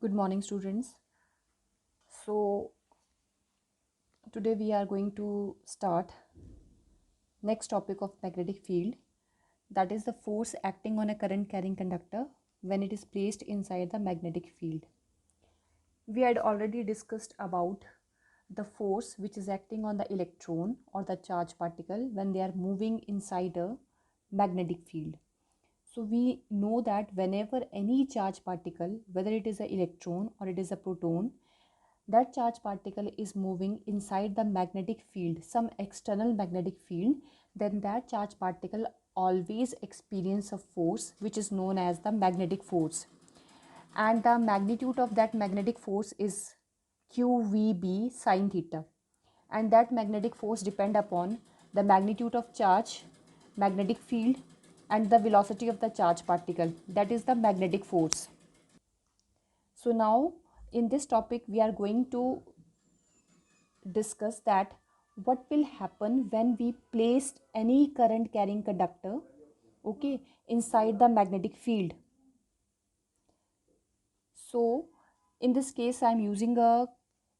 Good morning, students. So, today we are going to start next topic of magnetic field, that is the force acting on a current carrying conductor when it is placed inside the magnetic field. We had already discussed about the force which is acting on the electron or the charge particle when they are moving inside a magnetic field. So we know that whenever any charge particle, whether it is an electron or it is a proton, that charge particle is moving inside the magnetic field, some external magnetic field, then that charge particle always experience a force which is known as the magnetic force. And the magnitude of that magnetic force is QVB sine theta. And that magnetic force depend upon the magnitude of charge, magnetic field, and the velocity of the charge particle. That is the magnetic force. So now in this topic we are going to discuss that what will happen when we place any current carrying conductor, okay, inside the magnetic field. So in this case I am using a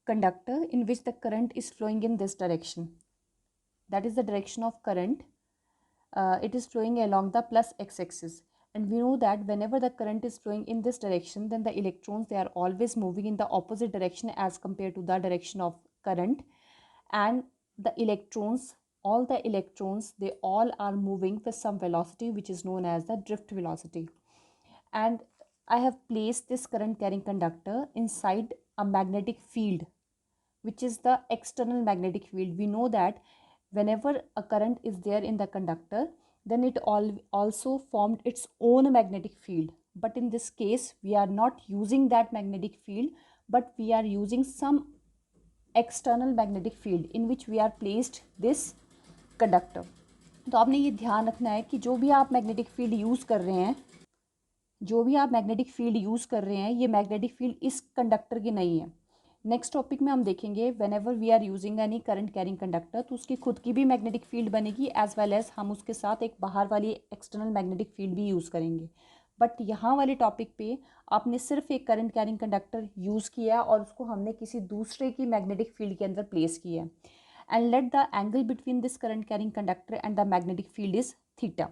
conductor in which the current is flowing in this direction. That is the direction of current. It is flowing along the plus x-axis, and we know that whenever the current is flowing in this direction, then the electrons, they are always moving in the opposite direction as compared to the direction of current. And the electrons, all the electrons, they all are moving with some velocity which is known as the drift velocity. And I have placed this current carrying conductor inside a magnetic field which is the external magnetic field. We know that whenever a current is there in the conductor, then it also formed its own magnetic field. But in this case we are not using that magnetic field, but we are using some external magnetic field in which we are placed this conductor. तो आपने ये ध्यान रखना है कि जो भी आप मैग्नेटिक फील्ड यूज़ कर रहे हैं, ये मैग्नेटिक फील्ड इस कंडक्टर की नहीं है. नेक्स्ट टॉपिक में हम देखेंगे whenever we are using any current carrying conductor, तो उसकी खुद की भी मैग्नेटिक फील्ड बनेगी एज वेल एज हम उसके साथ एक बाहर वाली एक्सटर्नल मैग्नेटिक फील्ड भी यूज़ करेंगे. बट यहाँ वाले टॉपिक पे आपने सिर्फ एक करंट कैरिंग कंडक्टर यूज़ किया और उसको हमने किसी दूसरे की मैग्नेटिक फील्ड के अंदर प्लेस किया है. And let the angle between this current carrying conductor and the magnetic field is theta.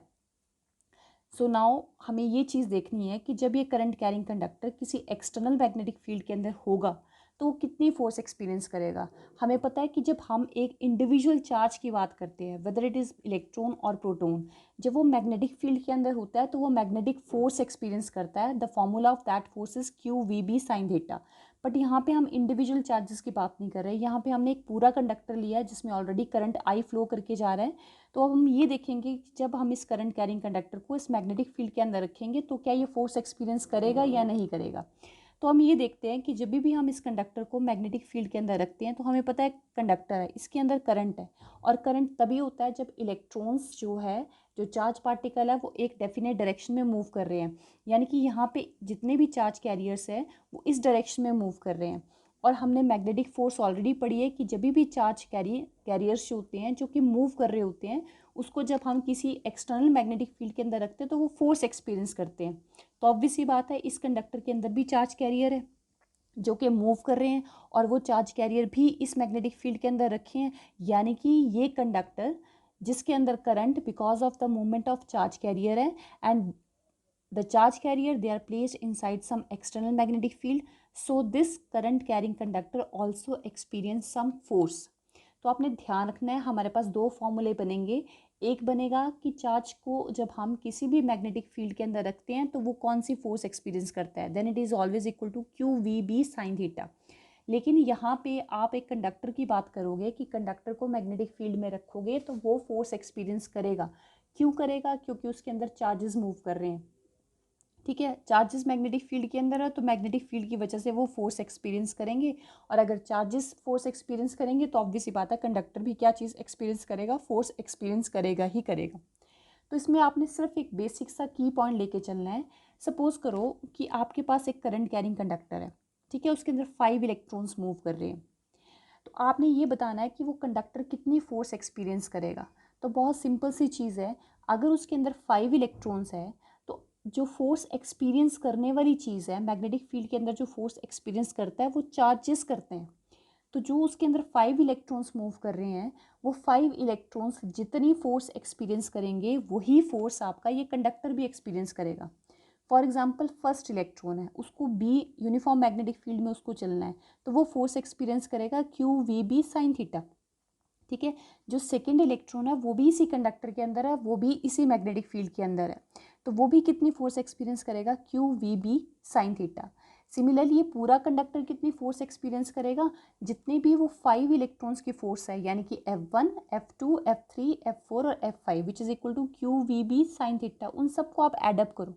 So now हमें ये चीज़ देखनी है कि जब ये करंट कैरिंग कंडक्टर किसी एक्सटर्नल मैग्नेटिक फील्ड के अंदर होगा तो वो कितनी फोर्स एक्सपीरियंस करेगा. हमें पता है कि जब हम एक इंडिविजुअल चार्ज की बात करते हैं, वेदर इट इज़ इलेक्ट्रॉन और प्रोटॉन, जब वो मैग्नेटिक फील्ड के अंदर होता है तो वो मैग्नेटिक फोर्स एक्सपीरियंस करता है. The formula of that force is QVB sine theta. But यहाँ पे हम इंडिविजुअल चार्जेस की बात नहीं कर रहे. यहाँ पे हमने एक पूरा कंडक्टर लिया है जिसमें ऑलरेडी करंट आई फ्लो करके जा रहा है. तो अब हम ये देखेंगे कि जब हम इस करंट कैरिंग कंडक्टर को इस मैग्नेटिक फील्ड के अंदर रखेंगे तो क्या ये फोर्स एक्सपीरियंस करेगा या नहीं करेगा. तो हम ये देखते हैं कि जब भी हम इस कंडक्टर को मैग्नेटिक फील्ड के अंदर रखते हैं तो हमें पता है कंडक्टर है, इसके अंदर करंट है. और करंट तभी होता है जब इलेक्ट्रॉन्स जो चार्ज पार्टिकल है वो एक डेफिनेट डायरेक्शन में मूव कर रहे हैं. यानी कि यहाँ पे जितने भी चार्ज कैरियर्स हैं वो इस डायरेक्शन में मूव कर रहे हैं. और हमने मैग्नेटिक फोर्स ऑलरेडी पढ़ी है कि जब भी चार्ज कैरियर्स जो होते हैं जो कि मूव कर रहे होते हैं, उसको जब हम किसी एक्सटर्नल मैग्नेटिक फील्ड के अंदर रखते हैं तो वो फोर्स एक्सपीरियंस करते हैं. तो ऑब्वियस ही बात है इस कंडक्टर के अंदर भी चार्ज कैरियर है जो कि मूव कर रहे हैं और वो चार्ज कैरियर भी इस मैग्नेटिक फील्ड के अंदर रखे हैं. यानी कि ये कंडक्टर जिसके अंदर current because of the movement of charge carrier है, and the charge carrier they are placed inside some external magnetic field, so this current carrying conductor also experience some force. तो आपने ध्यान रखना है हमारे पास दो फॉर्मूले बनेंगे. एक बनेगा कि चार्ज को जब हम किसी भी मैग्नेटिक फील्ड के अंदर रखते हैं तो वो कौन सी फोर्स एक्सपीरियंस करता है, then it is always equal to QVB sine theta. लेकिन यहाँ पे आप एक कंडक्टर की बात करोगे कि कंडक्टर को मैग्नेटिक फील्ड में रखोगे तो वो फोर्स एक्सपीरियंस करेगा. क्यों करेगा? क्योंकि उसके अंदर चार्जेस मूव कर रहे हैं. ठीक है, चार्जेस मैग्नेटिक फील्ड के अंदर है तो मैग्नेटिक फील्ड की वजह से वो फोर्स एक्सपीरियंस करेंगे. और अगर चार्जेस फोर्स एक्सपीरियंस करेंगे तो ऑब्वियस ही बात है कंडक्टर भी क्या चीज़ एक्सपीरियंस करेगा, फोर्स एक्सपीरियंस करेगा ही करेगा. तो इसमें आपने सिर्फ एक बेसिक सा की पॉइंट लेके चलना है. सपोज करो कि आपके पास एक करंट कैरिंग कंडक्टर है, ठीक है, उसके अंदर 5 इलेक्ट्रॉन्स मूव कर रहे हैं. तो आपने ये बताना है कि वो कंडक्टर कितनी फोर्स एक्सपीरियंस करेगा. तो बहुत सिंपल सी चीज़ है, अगर उसके अंदर 5 इलेक्ट्रॉन्स है तो जो फोर्स एक्सपीरियंस करने वाली चीज़ है, मैग्नेटिक फील्ड के अंदर जो फोर्स एक्सपीरियंस करता है वो चार्जेस करते हैं। तो जो उसके अंदर 5 इलेक्ट्रॉन्स मूव कर रहे हैं, वो 5 इलेक्ट्रॉन्स जितनी फोर्स एक्सपीरियंस करेंगे वही फोर्स आपका ये कंडक्टर भी एक्सपीरियंस करेगा। फॉर एग्जाम्पल फर्स्ट इलेक्ट्रॉन है, उसको बी यूनिफॉर्म मैग्नेटिक फील्ड में उसको चलना है, तो वो फोर्स एक्सपीरियंस करेगा Q V B sine theta. ठीक है, जो सेकेंड इलेक्ट्रॉन है वो भी इसी कंडक्टर के अंदर है, वो भी इसी मैग्नेटिक फील्ड के अंदर है, तो वो भी कितनी फोर्स एक्सपीरियंस करेगा, Q V B sine theta. Similarly ये पूरा कंडक्टर कितनी फोर्स एक्सपीरियंस करेगा, जितने भी वो 5 इलेक्ट्रॉन्स की फोर्स है, यानी कि F1 F2 F3 F4 और F5 which is equal to Q V B sine theta. उन सबको आप एडअप करो,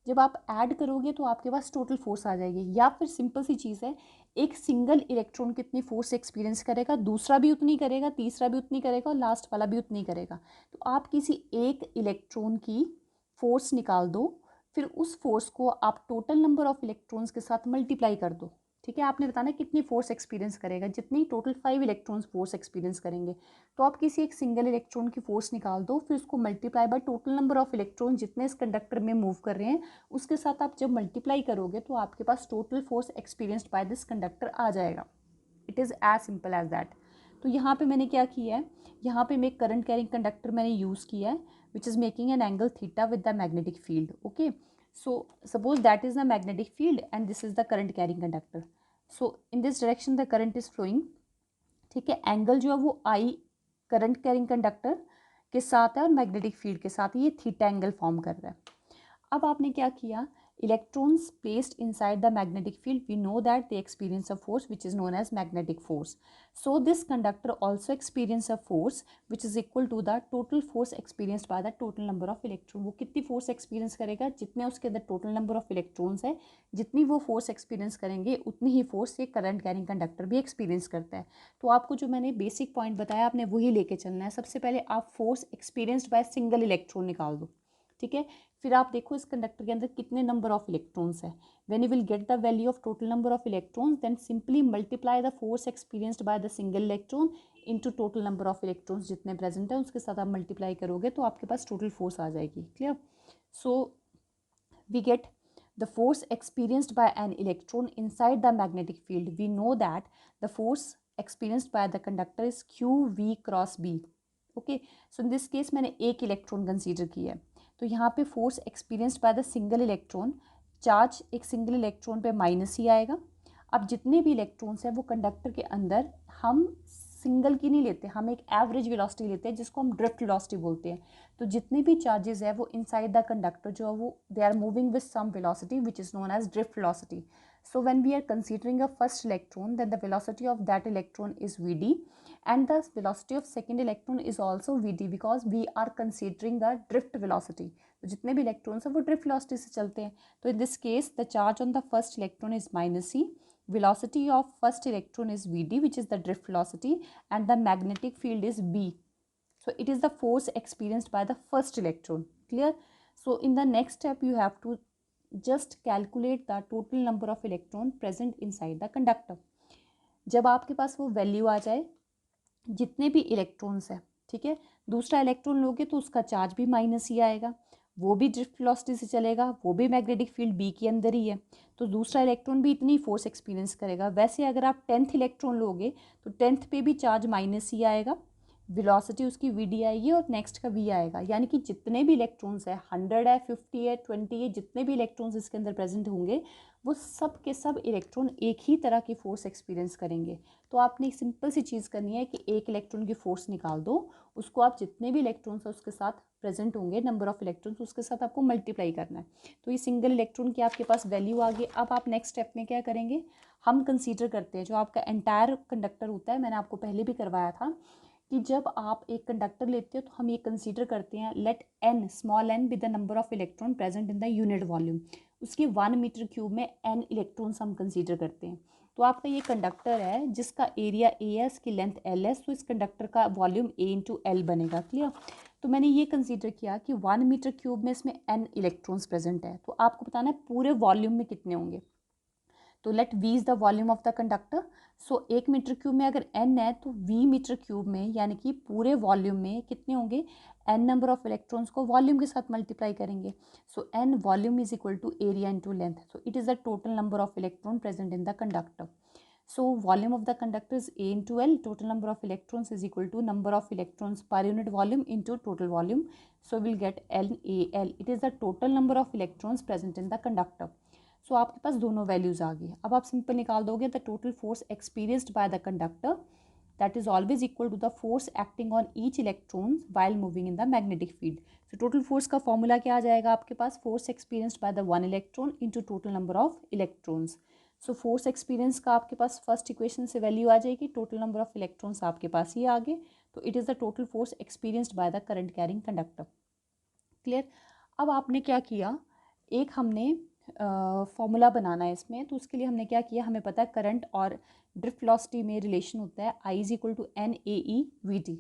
जब आप ऐड करोगे तो आपके पास टोटल फोर्स आ जाएगी। या फिर सिंपल सी चीज़ है, एक सिंगल इलेक्ट्रॉन कितनी फोर्स एक्सपीरियंस करेगा, दूसरा भी उतनी करेगा, तीसरा भी उतनी करेगा और लास्ट वाला भी उतनी करेगा। तो आप किसी एक इलेक्ट्रॉन की फोर्स निकाल दो, फिर उस फोर्स को आप टोटल नंबर ऑफ इलेक्ट्रॉन्स के साथ मल्टीप्लाई कर दो। ठीक है, आपने बताना कितनी फोर्स एक्सपीरियंस करेगा, जितनी टोटल 5 इलेक्ट्रॉन्स फोर्स एक्सपीरियंस करेंगे। तो आप किसी एक सिंगल इलेक्ट्रॉन की फोर्स निकाल दो, फिर उसको multiply by total number of electron जितने इस कंडक्टर में मूव कर रहे हैं, उसके साथ आप जब मल्टीप्लाई करोगे तो आपके पास total force experienced by this conductor आ जाएगा। It is as simple as that. तो यहाँ पे मैंने क्या किया है, यहाँ पे मैं करंट कैरिंग कंडक्टर मैंने यूज़ किया है which is making an angle theta with the magnetic field. Okay, so suppose that is the magnetic field and this is the current carrying conductor. So in this direction the current is flowing. ठीक है, angle जो है वो I current carrying conductor के साथ है और magnetic field के साथ ये थीटा एंगल फॉर्म कर रहा है। अब आपने क्या किया, electrons placed inside the magnetic field, we know that they experience a force which is known as magnetic force. So this conductor also experience a force which is equal to the total force experienced by the total number of electron. वो कितनी force experience करेगा, जितने उसके अंदर total number of electrons है, जितनी वो force experience करेंगे उतनी ही force ये current carrying conductor भी experience करता है। तो आपको जो मैंने basic point बताया आपने वही लेके चलना है। सबसे पहले आप force experienced by single electron निकाल दो। ठीक है, फिर आप देखो इस कंडक्टर के अंदर कितने नंबर ऑफ इलेक्ट्रॉन्स है। When you will get the value of total number of electrons, then simply multiply the force experienced by the single electron into total number of electrons जितने प्रेजेंट है उसके साथ आप multiply करोगे तो आपके पास टोटल फोर्स आ जाएगी। Clear? So we get the force experienced by an electron inside the magnetic field. We know that the force experienced by the conductor is q v cross b. Okay, so in this case मैंने एक electron consider किया है, तो यहाँ पे force experienced by the single electron, charge एक single electron पे minus ही आएगा। अब जितने भी इलेक्ट्रॉन्स हैं वो कंडक्टर के अंदर, हम सिंगल की नहीं लेते, हम एक एवरेज वेलोसिटी लेते हैं जिसको हम ड्रिफ्ट वेलोसिटी बोलते हैं। तो जितने भी चार्जेस है वो इनसाइड द कंडक्टर जो है वो they are moving with some velocity which is known as drift velocity. So when we are considering a first electron, then the velocity of that electron is Vd and the velocity of second electron is also Vd because we are considering the drift velocity. तो जितने भी electrons हैं वो drift velocity से चलते हैं। तो in this case the charge on the first electron is minus c, velocity of first electron is Vd which is the drift velocity and the magnetic field is B. So it is the force experienced by the first electron. Clear? So in the next step you have to just calculate the total number of electron present inside the conductor. जब आपके पास वो value आ जाए जितने भी electrons है, ठीक है, दूसरा इलेक्ट्रॉन लोगे तो उसका चार्ज भी माइनस ही आएगा, वो भी ड्रिफ्ट वेलोसिटी से चलेगा, वो भी मैग्नेटिक फील्ड बी के अंदर ही है, तो दूसरा इलेक्ट्रॉन भी इतनी फोर्स एक्सपीरियंस करेगा। वैसे अगर आप 10th इलेक्ट्रॉन लोगे तो 10th पे भी चार्ज माइनस ही आएगा, वेलोसिटी उसकी वी डी आएगी और नेक्स्ट का वी आएगा। यानी कि जितने भी इलेक्ट्रॉन्स है, 100 है, 50 है, 20 है, जितने भी इलेक्ट्रॉन्स इसके अंदर प्रेजेंट होंगे वो सब के सब इलेक्ट्रॉन एक ही तरह की फोर्स एक्सपीरियंस करेंगे। तो आपने एक सिंपल सी चीज़ करनी है कि एक इलेक्ट्रॉन की फोर्स निकाल दो, उसको आप जितने भी इलेक्ट्रॉन्स है उसके साथ प्रेजेंट होंगे नंबर ऑफ इलेक्ट्रॉन्स, उसके साथ आपको मल्टीप्लाई करना है। तो ये सिंगल इलेक्ट्रॉन की आपके पास वैल्यू आ गई। अब आप नेक्स्ट स्टेप में क्या करेंगे, हम कंसीडर करते हैं जो आपका एंटायर कंडक्टर होता है, मैंने आपको पहले भी करवाया था कि जब आप एक कंडक्टर लेते हो तो हम ये कंसीडर करते हैं let N small N with the number of electron present in the unit volume, उसके 1 मीटर क्यूब में एन इलेक्ट्रॉन्स हम कंसीडर करते हैं। तो आपका ये कंडक्टर है जिसका एरिया ए है, इसकी लेंथ एल है, तो इस कंडक्टर का वॉल्यूम ए इंटू एल बनेगा। क्लियर? तो मैंने ये कंसीडर किया कि 1 मीटर क्यूब में इसमें एन इलेक्ट्रॉन्स प्रेजेंट है, तो आपको बताना है पूरे वॉल्यूम में कितने होंगे। तो let V is the volume of the conductor. So 1 metre cube में अगर एन है तो वी मीटर क्यूब में यानी कि पूरे वॉल्यूम में कितने होंगे, n नंबर ऑफ इलेक्ट्रॉन्स को वॉल्यूम के साथ मल्टीप्लाई करेंगे. So n volume is equal to area into length. So it is the total number of electron present in the conductor. So volume of the conductor is A into L. Total number of electrons is equal to number of electrons per unit volume into total volume. So we'll get NaL. It is the total number of electrons present in the conductor. So आपके पास दोनों values आ गई. अब आप simple निकाल दोगे the total force experienced by the conductor that is always equal to the force acting on each electron while moving in the magnetic field. So total force का formula क्या आ जाएगा आपके पास? force experienced by the one electron into total number of electrons. So force experience का आपके पास first equation से value आ जाएगी. Total number of electrons आपके पास ही आ गए. तो it is the total force experienced by the current carrying conductor. Clear. अब आपने क्या किया, एक हमने फॉर्मूला बनाना है इसमें. तो उसके लिए हमने क्या किया, हमें पता है करंट और ड्रिफ्ट वेलोसिटी में रिलेशन होता है I is equal to NAE/VT,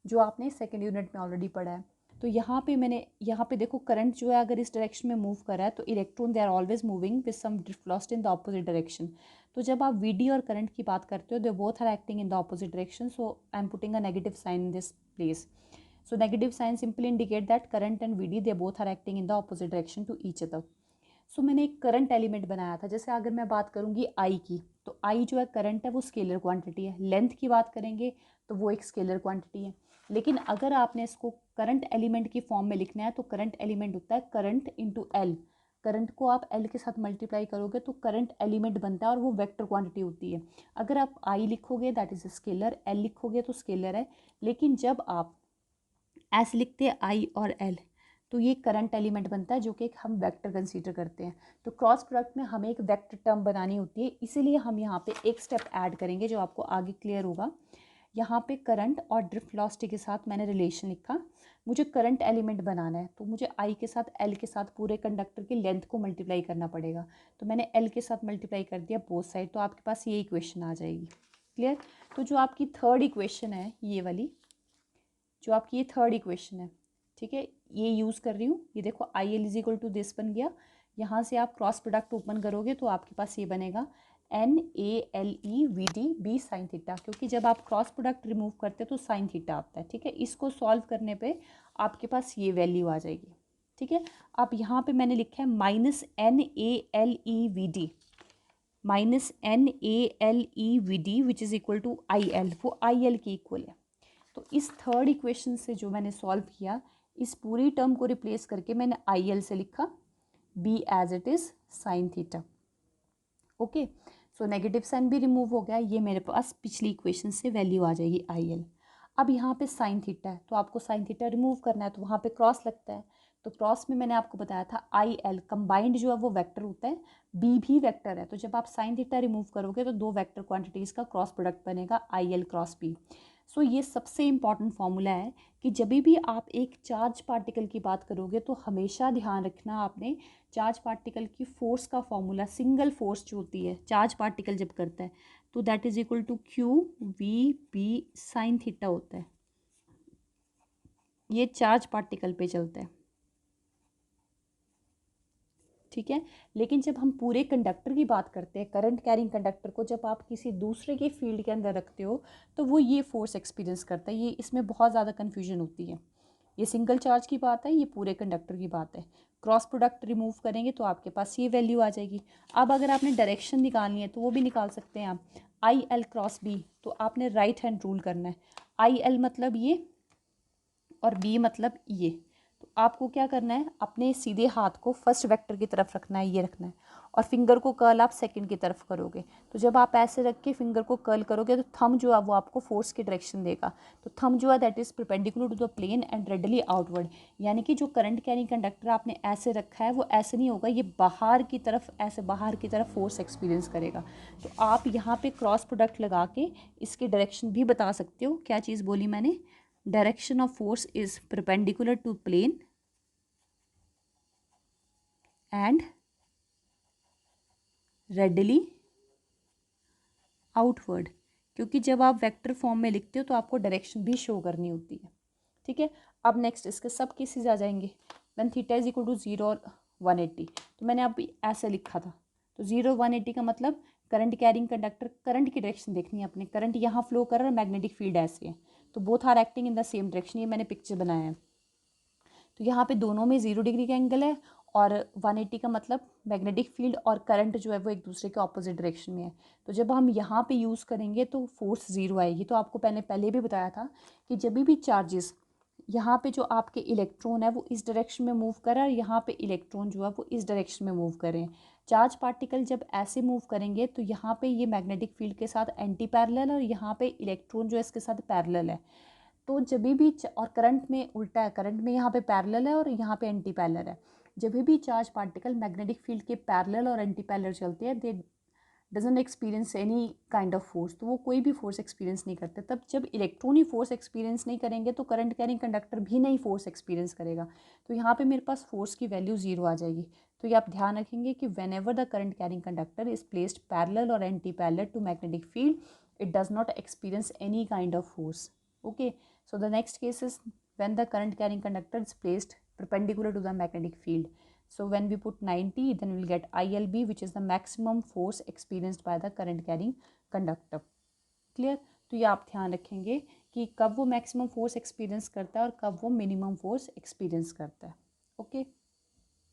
जो आपने सेकेंड यूनिट में ऑलरेडी पढ़ा है. तो यहाँ पे देखो करंट जो है अगर इस डायरेक्शन में मूव कर रहा है तो electron they are always moving with some drift velocity in the opposite direction. तो जब आप VD और करंट की बात करते हो they both are acting in the opposite direction. So I am putting a negative sign in this place. So negative sign simply indicate that current and VD they both are acting in the opposite direction to each other. So मैंने एक current element बनाया था. जैसे अगर मैं बात करूँगी I की, तो I जो है करंट है वो स्केलर क्वांटिटी है. लेंथ की बात करेंगे तो वो एक स्केलर क्वांटिटी है. लेकिन अगर आपने इसको करंट एलिमेंट की फॉर्म में लिखना है तो करंट एलिमेंट होता है करंट इंटू एल. करंट को आप एल के साथ मल्टीप्लाई करोगे तो करंट एलिमेंट बनता है और वो वेक्टर क्वांटिटी होती है. अगर आप आई लिखोगे दैट इज स्केलर, एल लिखोगे तो स्केलर है. लेकिन जब आप ऐसे लिखते हैं आई और एल तो ये करंट एलिमेंट बनता है जो कि हम वेक्टर कंसीडर करते हैं. तो क्रॉस प्रोडक्ट में हमें एक वेक्टर टर्म बनानी होती है, इसीलिए हम यहाँ पे एक स्टेप ऐड करेंगे जो आपको आगे क्लियर होगा. यहाँ पे करंट और ड्रिफ्ट वेलोसिटी के साथ मैंने रिलेशन लिखा. मुझे करंट एलिमेंट बनाना है तो मुझे आई के साथ एल के साथ पूरे कंडक्टर की लेंथ को मल्टीप्लाई करना पड़ेगा. तो मैंने एल के साथ मल्टीप्लाई कर दिया बोथ साइड. तो आपके पास ये इक्वेशन आ जाएगी. क्लियर. तो जो आपकी थर्ड इक्वेशन है ये वाली, जो आपकी ये थर्ड इक्वेशन है, ठीक है, ये यूज़ कर रही हूँ. ये देखो I L is equal to this बन गया. यहाँ से आप क्रॉस प्रोडक्ट ओपन करोगे तो आपके पास ये बनेगा NaLe/VD B साइन थीटा, क्योंकि जब आप क्रॉस प्रोडक्ट रिमूव करते हो तो साइन थीटा आता है. ठीक है, इसको सॉल्व करने पे आपके पास ये वैल्यू आ जाएगी. ठीक है, अब यहाँ पे मैंने लिखा है -NaLe/VD which is equal to IL. वो IL की इक्वल है. तो इस थर्ड इक्वेशन से जो मैंने सॉल्व किया, इस पूरी टर्म को रिप्लेस करके मैंने IL से लिखा B as it is sine theta. Okay, so negative sign भी रिमूव हो गया. ये मेरे पास पिछली इक्वेशन से वैल्यू आ जाएगी IL. अब यहाँ पे साइन थीटा है तो आपको साइन थीटा रिमूव करना है तो वहाँ पे क्रॉस लगता है. तो क्रॉस में मैंने आपको बताया था IL कंबाइंड जो है वो वेक्टर होता है, B भी वेक्टर है. तो जब आप साइन थीटा रिमूव करोगे तो दो वेक्टर क्वांटिटीज़ का क्रॉस प्रोडक्ट बनेगा IL क्रॉस B. सो ये सबसे इम्पॉर्टेंट फॉर्मूला है कि जब भी आप एक चार्ज पार्टिकल की बात करोगे तो हमेशा ध्यान रखना आपने चार्ज पार्टिकल की फोर्स का फॉर्मूला, सिंगल फोर्स जो होती है चार्ज पार्टिकल जब करता है तो that is equal to QVB sine theta होता है. ये चार्ज पार्टिकल पे चलता है. ठीक है, लेकिन जब हम पूरे कंडक्टर की बात करते हैं, करंट कैरिंग कंडक्टर को जब आप किसी दूसरे के फील्ड के अंदर रखते हो तो वो ये फोर्स एक्सपीरियंस करता है. ये इसमें बहुत ज़्यादा कन्फ्यूजन होती है. ये सिंगल चार्ज की बात है, ये पूरे कंडक्टर की बात है. क्रॉस प्रोडक्ट रिमूव करेंगे तो आपके पास ये वैल्यू आ जाएगी. अब अगर आपने डायरेक्शन निकालनी है तो वो भी निकाल सकते हैं आप. IL क्रॉस B, तो आपने राइट हैंड रूल करना है. IL मतलब ये और B मतलब ये. तो आपको क्या करना है, अपने सीधे हाथ को फर्स्ट वेक्टर की तरफ रखना है, ये रखना है, और फिंगर को कर्ल आप सेकंड की तरफ करोगे. तो जब आप ऐसे रख के फिंगर को कर्ल करोगे तो थंब जो है वो आपको फोर्स की डायरेक्शन देगा. तो थंब जो है that is perpendicular to the plane and radially outward. यानी कि जो करंट कैरिंग कंडक्टर आपने ऐसे रखा है वो ऐसे नहीं होगा, ये बाहर की तरफ, ऐसे बाहर की तरफ फोर्स एक्सपीरियंस करेगा. तो आप यहाँ पे क्रॉस प्रोडक्ट लगा के इसकी डायरेक्शन भी बता सकते हो. क्या चीज़ बोली मैंने, direction of force is perpendicular to plane and radially outward. क्योंकि जब आप वेक्टर फॉर्म में लिखते हो तो आपको डायरेक्शन भी शो करनी होती है. ठीक है, अब नेक्स्ट इसके सब केसेस आ जाएंगे. When theta is equal to 0 और 180, तो मैंने अभी ऐसे लिखा था. तो 0 180 का मतलब करंट कैरिंग कंडक्टर, करंट की डायरेक्शन देखनी है अपने. करंट यहाँ फ्लो कर रहा है, मैग्नेटिक फील्ड ऐसे है, तो both are acting in the same direction. ये मैंने पिक्चर बनाया है. तो यहाँ पे दोनों में 0 डिग्री का एंगल है और 180 का मतलब मैग्नेटिक फील्ड और करंट जो है वो एक दूसरे के ऑपोजिट डायरेक्शन में है। तो जब हम यहाँ पे यूज़ करेंगे तो फोर्स 0 आएगी। तो आपको पहले भी बताया था कि जब भी चार्जेस, यहाँ पे जो आपके इलेक्ट्रॉन है वो इस डायरेक्शन में मूव कर रहा है और यहाँ पे इलेक्ट्रॉन जो है वो इस डायरेक्शन में मूव कर रहे हैं। चार्ज पार्टिकल जब ऐसे मूव करेंगे तो यहाँ पे ये मैग्नेटिक फील्ड के साथ एंटी पैरेलल और यहाँ पे इलेक्ट्रॉन जो है इसके साथ पैरेलल है। तो जब भी और करंट में उल्टा है, करंट में यहाँ पे पैरेलल है और यहाँ पे एंटी पैरेलल है। जब भी चार्ज पार्टिकल मैग्नेटिक फील्ड के पैरेलल और एंटी पैरेलल चलते हैं, दे doesn't experience any kind of force, तो वो कोई भी फोर्स एक्सपीरियंस नहीं करते। तब जब इलेक्ट्रॉन ही फोर्स एक्सपीरियंस नहीं करेंगे तो करंट कैरिंग कंडक्टर भी नहीं फोर्स एक्सपीरियंस करेगा। तो यहाँ पे मेरे पास फोर्स की वैल्यू 0 आ जाएगी। तो ये आप ध्यान रखेंगे कि whenever the current carrying conductor is placed parallel और anti parallel to magnetic field, it does not experience any kind of force. Okay, so the next case is when the current carrying conductor is placed perpendicular to the magnetic field. So when we put 90, then we'll get ILB, which is the maximum force experienced by the current carrying conductor. Clear? तो ये आप ध्यान रखेंगे कि कब वो maximum force experience करता है और कब वो मिनिमम फोर्स एक्सपीरियंस करता है। ओके